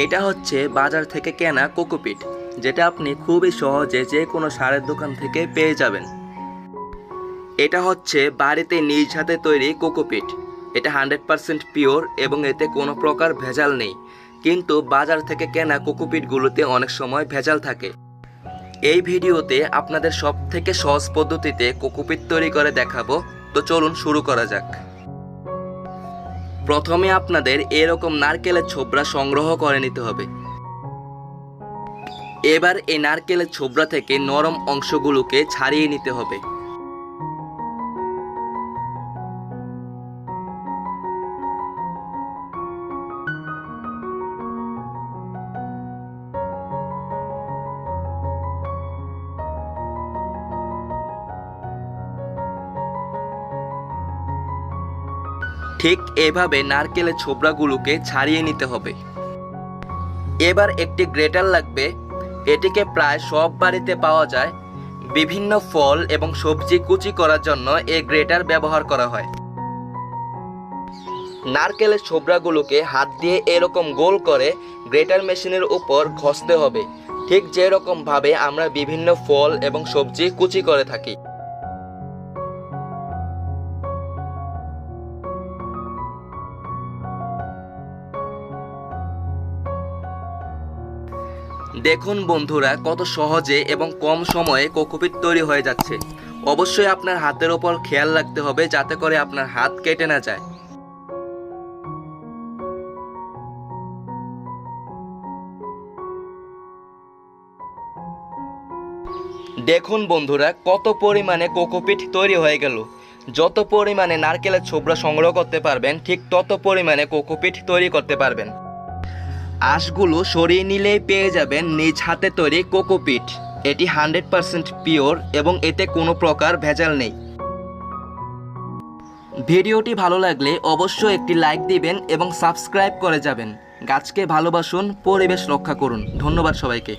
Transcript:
এটা হচ্ছে বাজার থেকে কেনা কোকোপিট, যেটা আপনি খুবই সহজে যে কোনো সারের দোকান থেকে পেয়ে যাবেন। এটা হচ্ছে বাড়িতে নিজ হাতে তৈরি কোকোপিট। এটা 100% পিওর এবং এতে কোনো প্রকার ভেজাল নেই। কিন্তু বাজার থেকে কেনা কোকোপিটগুলোতে অনেক সময় ভেজাল থাকে। এই ভিডিওতে আপনাদের সবথেকে সহজ পদ্ধতিতে কোকোপিট তৈরি করে দেখাবো। তো চলুন শুরু করা যাক। প্রথমে আপনাদের এরকম নারকেলের ছোবড়া সংগ্রহ করে নিতে হবে। এবার এই নারকেলের ছোবড়া থেকে নরম অংশগুলোকে ছাড়িয়ে নিতে হবে। ঠিক এভাবে নারকেলের ছোবড়াগুলোকে ছাড়িয়ে নিতে হবে। এবার একটি গ্রেটার লাগবে। এটিকে প্রায় সব বাড়িতে পাওয়া যায়। বিভিন্ন ফল এবং সবজি কুচি করার জন্য এই গ্রেটার ব্যবহার করা হয়। নারকেলের ছোবড়াগুলোকে হাত দিয়ে এরকম গোল করে গ্রেটার মেশিনের উপর ঘষতে হবে, ঠিক যেরকম ভাবে আমরা বিভিন্ন ফল এবং সবজি কুচি করে থাকি। দেখুন বন্ধুরা, কত সহজে এবং কম সময়ে কোকোপিট তৈরি হয়ে যাচ্ছে। অবশ্যই আপনার হাতের ওপর খেয়াল রাখতে হবে যাতে করে আপনার হাত কেটে না যায়। দেখুন বন্ধুরা, কত পরিমাণে কোকোপিট তৈরি হয়ে গেল। যত পরিমাণে নারকেলের ছোবড়া সংগ্রহ করতে পারবেন, ঠিক তত পরিমাণে কোকোপিট তৈরি করতে পারবেন। আঁশগুলো সরিয়ে নিলেই পেয়ে যাবেন নিজ হাতে তৈরি কোকোপিট। এটি 100% পিওর এবং এতে কোনো প্রকার ভেজাল নেই। ভিডিওটি ভালো লাগলে অবশ্যই একটি লাইক দিবেন এবং সাবস্ক্রাইব করে যাবেন। গাছকে ভালোবাসুন, পরিবেশ রক্ষা করুন। ধন্যবাদ সবাইকে।